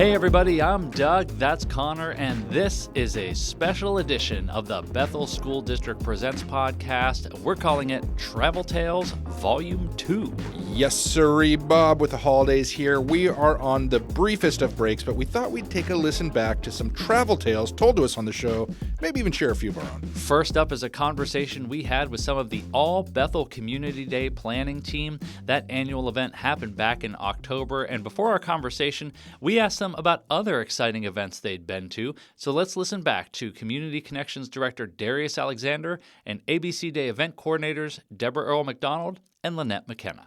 Hey everybody, I'm Doug, that's Connor, and this is a special edition of the Bethel School District Presents podcast. We're calling it Travel Tales Volume 2. Yes, sirree, Bob, with the holidays here. We are on the briefest of breaks, but we thought we'd take a listen back to some travel tales told to us on the show, maybe even share a few of our own. First up is a conversation we had with some of the All Bethel Community Day planning team. That annual event happened back in October, and before our conversation, we asked them about other exciting events they'd been to. So let's listen back to Community Connections Director Darius Alexander and ABC Day event coordinators Deborah Earl McDonald and Lynette McKenna.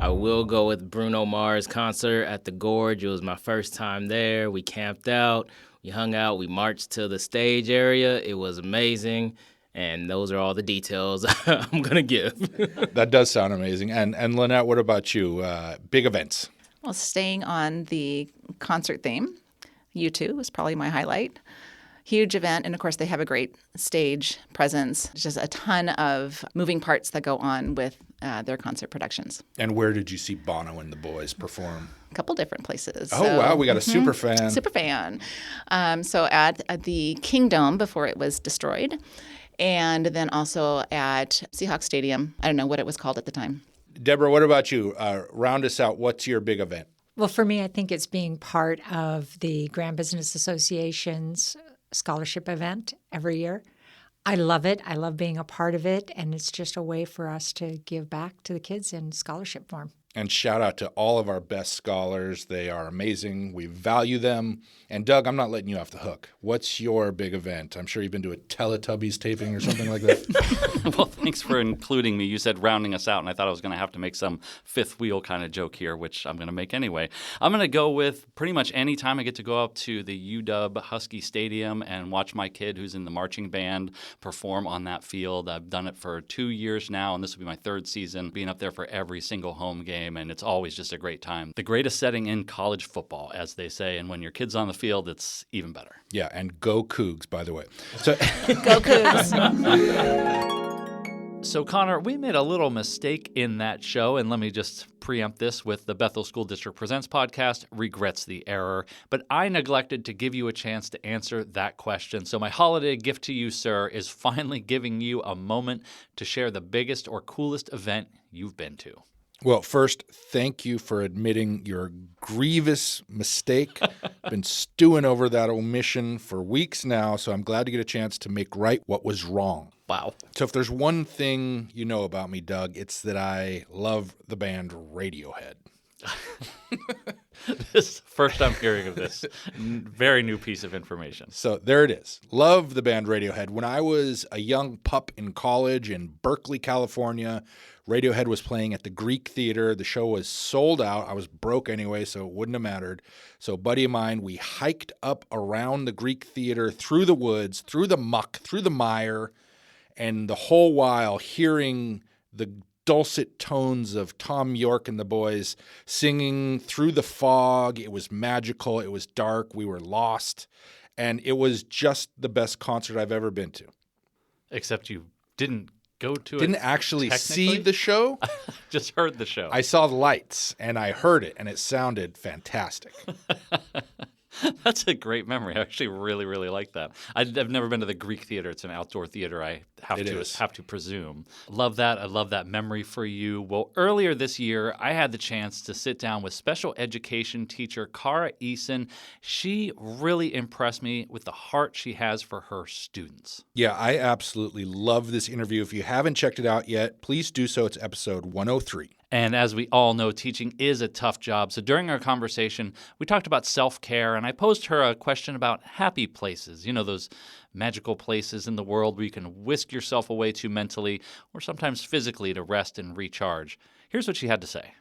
I will go with Bruno Mars concert at the Gorge. It was my first time there. We camped out, we hung out, we marched to the stage area. It was amazing. And those are all the details I'm going to give. That does sound amazing. And Lynette, what about you? Big events? Well, staying on the concert theme, U2 was probably my highlight. Huge event, and of course they have a great stage presence. Just a ton of moving parts that go on with their concert productions. And where did you see Bono and the boys perform? A couple different places. Oh, wow, we got a super fan. Super fan. So at the Kingdome before it was destroyed, and then also at Seahawks Stadium. I don't know what it was called at the time. Deborah, what about you? Round us out. What's your big event? Well, for me, I think it's being part of the Grand Business Association's scholarship event every year. I love it. I love being a part of it, and it's just a way for us to give back to the kids in scholarship form. And shout out to all of our best scholars. They are amazing. We value them. And Doug, I'm not letting you off the hook. What's your big event? I'm sure you've been to a Teletubbies taping or something like that. Well, thanks for including me. You said rounding us out, and I thought I was going to have to make some fifth wheel kind of joke here, which I'm going to make anyway. I'm going to go with pretty much any time I get to go up to the UW Husky Stadium and watch my kid who's in the marching band perform on that field. I've done it for 2 years now, and this will be my third season being up there for every single home game. And it's always just a great time. The greatest setting in college football, as they say, and when your kid's on the field, it's even better. Yeah, and go Cougs, by the way. So Go Cougs. So, Connor, we made a little mistake in that show, and let me just preempt this with the Bethel School District Presents podcast, regrets the error, but I neglected to give you a chance to answer that question. So my holiday gift to you, sir, is finally giving you a moment to share the biggest or coolest event you've been to. Well, first, thank you for admitting your grievous mistake. Been stewing over that omission for weeks now, so I'm glad to get a chance to make right what was wrong. Wow. So if there's one thing you know about me, Doug, it's that I love the band Radiohead. This first I'm hearing of this. Very new piece of information. So there it is. Love the band Radiohead. When I was a young pup in college in Berkeley, California, Radiohead was playing at the Greek Theater. The show was sold out. I was broke anyway, so it wouldn't have mattered. So a buddy of mine, we hiked up around the Greek Theater, through the woods, through the muck, through the mire, and the whole while hearing the dulcet tones of Tom York and the boys singing through the fog. It was magical. It was dark. We were lost. And it was just the best concert I've ever been to. Except you didn't go to it. Didn't actually see the show. Just heard the show. I saw the lights, and I heard it, and it sounded fantastic. That's a great memory. I actually really, really like that. I've never been to the Greek Theater. It's an outdoor theater, I have to presume. Love that. I love that memory for you. Well, earlier this year, I had the chance to sit down with special education teacher Cara Eason. She really impressed me with the heart she has for her students. Yeah, I absolutely love this interview. If you haven't checked it out yet, please do so. It's episode 103. And as we all know, teaching is a tough job. So during our conversation, we talked about self-care, and I posed her a question about happy places. You know, those magical places in the world where you can whisk yourself away to mentally or sometimes physically to rest and recharge. Here's what she had to say.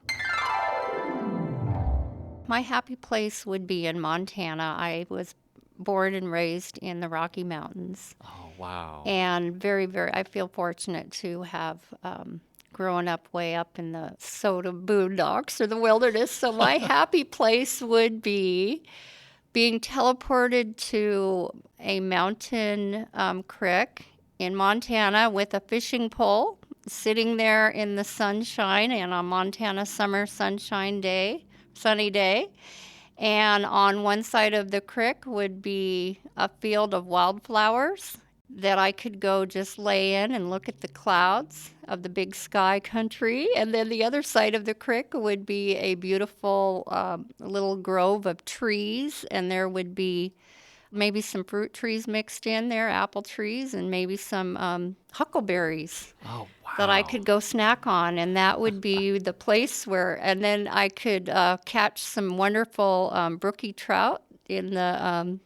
My happy place would be in Montana. I was born and raised in the Rocky Mountains. Oh, wow. And I feel fortunate to have growing up way up in the Soda boondocks or the wilderness. So my happy place would be being teleported to a mountain creek in Montana with a fishing pole, sitting there in the sunshine and a Montana summer sunny day, And on one side of the creek would be a field of wildflowers that I could go just lay in and look at the clouds of the big sky country. And then the other side of the creek would be a beautiful little grove of trees, and there would be maybe some fruit trees mixed in there, apple trees, and maybe some huckleberries that I could go snack on. And that would be the place where, and then I could catch some wonderful brookie trout in the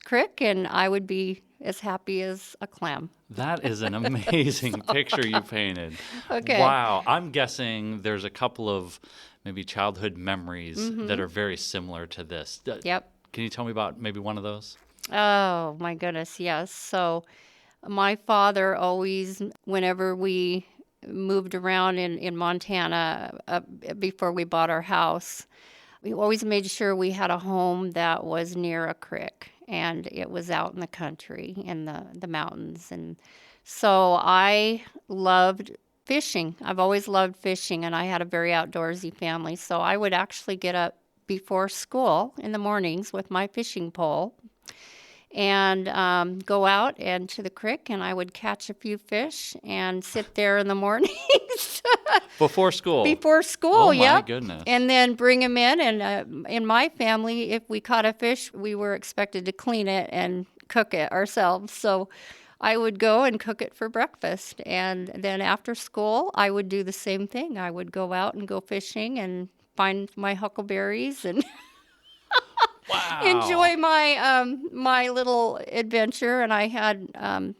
creek, and I would be as happy as a clam. That is an amazing picture you painted. Okay. Wow. I'm guessing there's a couple of maybe childhood memories that are very similar to this. Yep. Can you tell me about maybe one of those? Oh, my goodness, yes. So my father always, whenever we moved around in Montana before we bought our house, we always made sure we had a home that was near a creek, and it was out in the country, in the mountains. And so I loved fishing. I've always loved fishing, and I had a very outdoorsy family. So I would actually get up before school in the mornings with my fishing pole and go out and to the creek, and I would catch a few fish and sit there in the mornings. Before school? Before school, oh, yep. My goodness. And then bring them in. And in my family, if we caught a fish, we were expected to clean it and cook it ourselves. So I would go and cook it for breakfast. And then after school, I would do the same thing. I would go out and go fishing and find my huckleberries and Wow. enjoy my little adventure. And I had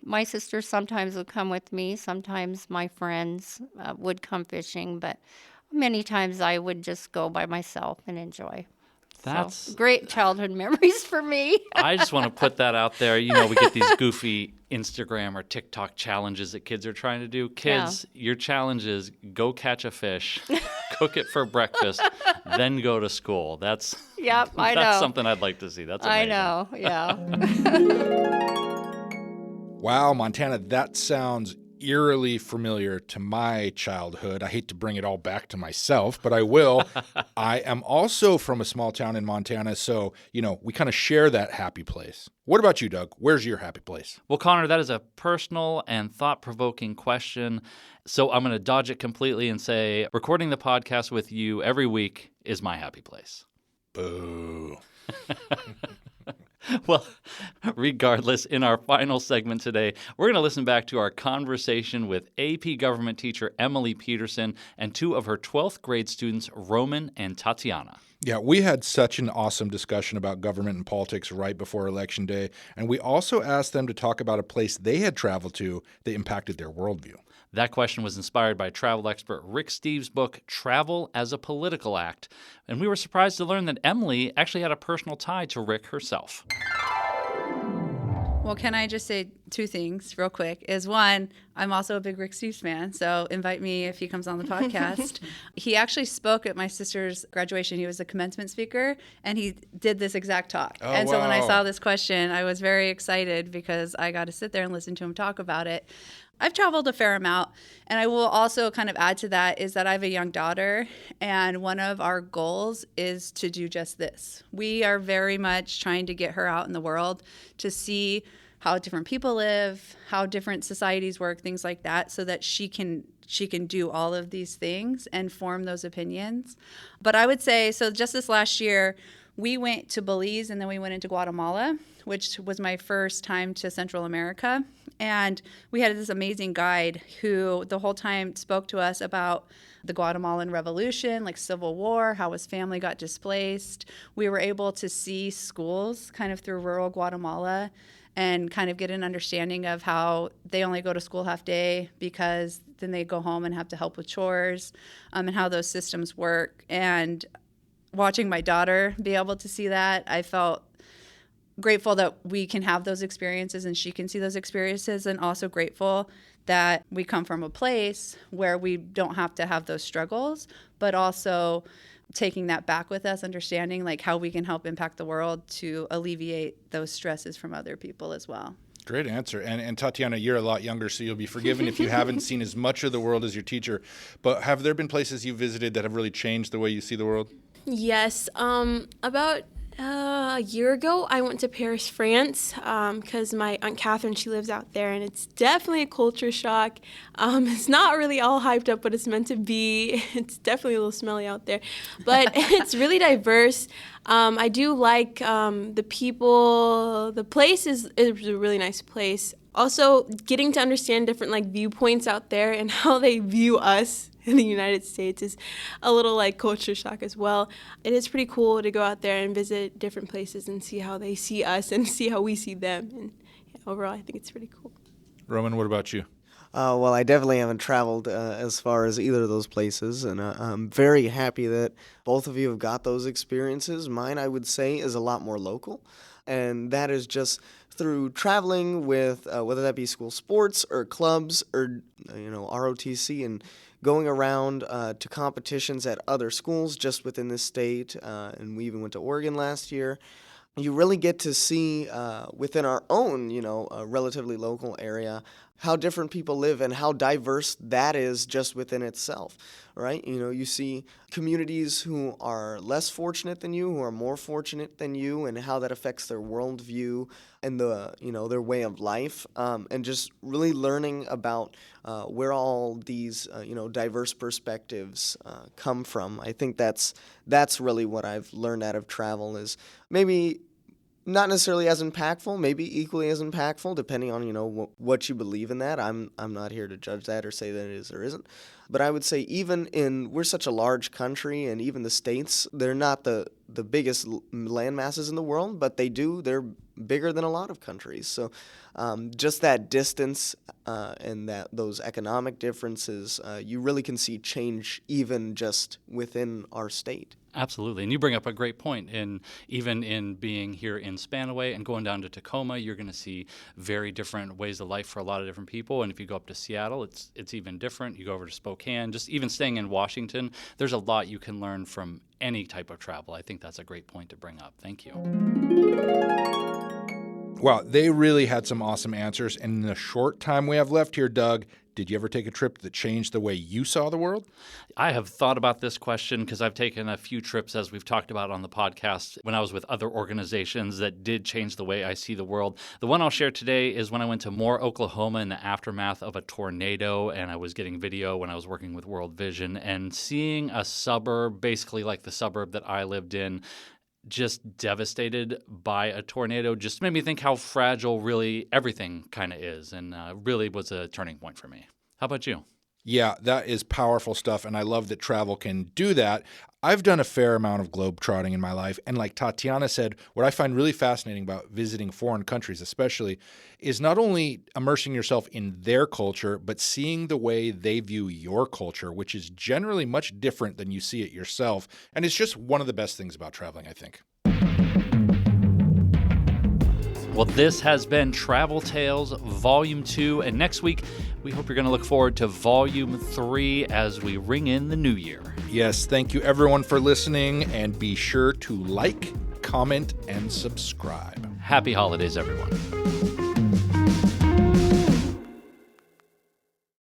my sister sometimes would come with me. Sometimes my friends would come fishing, but many times I would just go by myself and enjoy. That's So, great childhood memories for me. I just want to put that out there. You know, we get these goofy Instagram or TikTok challenges that kids are trying to do. Kids, your challenge is go catch a fish, cook it for breakfast, then go to school. That's Yep, I know. That's something I'd like to see. That's amazing. I know, yeah. Wow, Montana, that sounds eerily familiar to my childhood. I hate to bring it all back to myself, but I will. I am also from a small town in Montana, so, you know, we kind of share that happy place. What about you, Doug? Where's your happy place? Well, Connor, that is a personal and thought-provoking question. So I'm going to dodge it completely and say recording the podcast with you every week is my happy place. Boo. Well, regardless, in our final segment today, we're going to listen back to our conversation with AP government teacher Emily Peterson and two of her 12th grade students, Roman and Tatiana. Yeah, we had such an awesome discussion about government and politics right before Election Day, and we also asked them to talk about a place they had traveled to that impacted their worldview. That question was inspired by travel expert Rick Steves' book, Travel as a Political Act. And we were surprised to learn that Emily actually had a personal tie to Rick herself. Well, can I just say two things real quick? Is one, I'm also a big Rick Steves fan, so invite me if he comes on the podcast. He actually spoke at my sister's graduation. He was a commencement speaker, and he did this exact talk. Oh, and so when I wow. saw this question, I was very excited because I got to sit there and listen to him talk about it. I've traveled a fair amount, and I will also kind of add to that is that I have a young daughter, and one of our goals is to do just this. We are very much trying to get her out in the world to see how different people live, how different societies work, things like that, so that she can do all of these things and form those opinions. But I would say, so just this last year, we went to Belize and then we went into Guatemala, which was my first time to Central America. And we had this amazing guide who the whole time spoke to us about the Guatemalan Revolution, like Civil War, how his family got displaced. We were able to see schools kind of through rural Guatemala and kind of get an understanding of how they only go to school half day because then they go home and have to help with chores, and how those systems work. And watching my daughter be able to see that, I felt grateful that we can have those experiences and she can see those experiences, and also grateful that we come from a place where we don't have to have those struggles, but also taking that back with us, understanding like how we can help impact the world to alleviate those stresses from other people as well. Great answer. And Tatiana, you're a lot younger, so you'll be forgiven if you haven't seen as much of the world as your teacher. But have there been places you visited that have really changed the way you see the world? Yes. About A year ago, I went to Paris, France, because my Aunt Catherine, she lives out there, and it's definitely a culture shock. It's not really all hyped up, but it's meant to be. It's definitely a little smelly out there, but it's really diverse. I do like the people. The place is a really nice place. Also, getting to understand different viewpoints out there and how they view us in the United States is a little culture shock as well. It is pretty cool to go out there and visit different places and see how they see us and see how we see them. And overall, I think it's pretty cool. Roman, what about you? Well, I definitely haven't traveled as far as either of those places, and I'm very happy that both of you have got those experiences. Mine, I would say, is a lot more local, and that is just through traveling with whether that be school sports or clubs or ROTC, and going around to competitions at other schools just within the state, and we even went to Oregon last year. You really get to see within our own, relatively local area, how different people live and how diverse that is just within itself, right? You see communities who are less fortunate than you, who are more fortunate than you, and how that affects their worldview and their way of life, and just really learning about where all these diverse perspectives come from. I think that's really what I've learned out of travel, is maybe not necessarily as impactful, maybe equally as impactful, depending on what you believe in that. I'm not here to judge that or say that it is or isn't. But I would say we're such a large country, and even the states, they're not the biggest land masses in the world, but they're bigger than a lot of countries. So just that distance and those economic differences, you really can see change even just within our state. Absolutely. And you bring up a great point. Even in being here in Spanaway and going down to Tacoma, you're going to see very different ways of life for a lot of different people. And if you go up to Seattle, it's even different. You go over to Spokane, just even staying in Washington, there's a lot you can learn from any type of travel. I think that's a great point to bring up. Thank you. Wow, they really had some awesome answers. And in the short time we have left here, Doug, did you ever take a trip that changed the way you saw the world? I have thought about this question because I've taken a few trips, as we've talked about on the podcast, when I was with other organizations that did change the way I see the world. The one I'll share today is when I went to Moore, Oklahoma in the aftermath of a tornado, and I was getting video when I was working with World Vision, and seeing a suburb, basically like the suburb that I lived in, just devastated by a tornado, just made me think how fragile really everything kind of is, and really was a turning point for me. How about you? Yeah, that is powerful stuff, and I love that travel can do that. I've done a fair amount of globetrotting in my life, and like Tatiana said, what I find really fascinating about visiting foreign countries especially is not only immersing yourself in their culture, but seeing the way they view your culture, which is generally much different than you see it yourself, and it's just one of the best things about traveling, I think. Well, this has been Travel Tales Volume 2, and next week we hope you're going to look forward to Volume 3 as we ring in the new year. Yes, thank you everyone for listening, and be sure to like, comment, and subscribe. Happy holidays, everyone.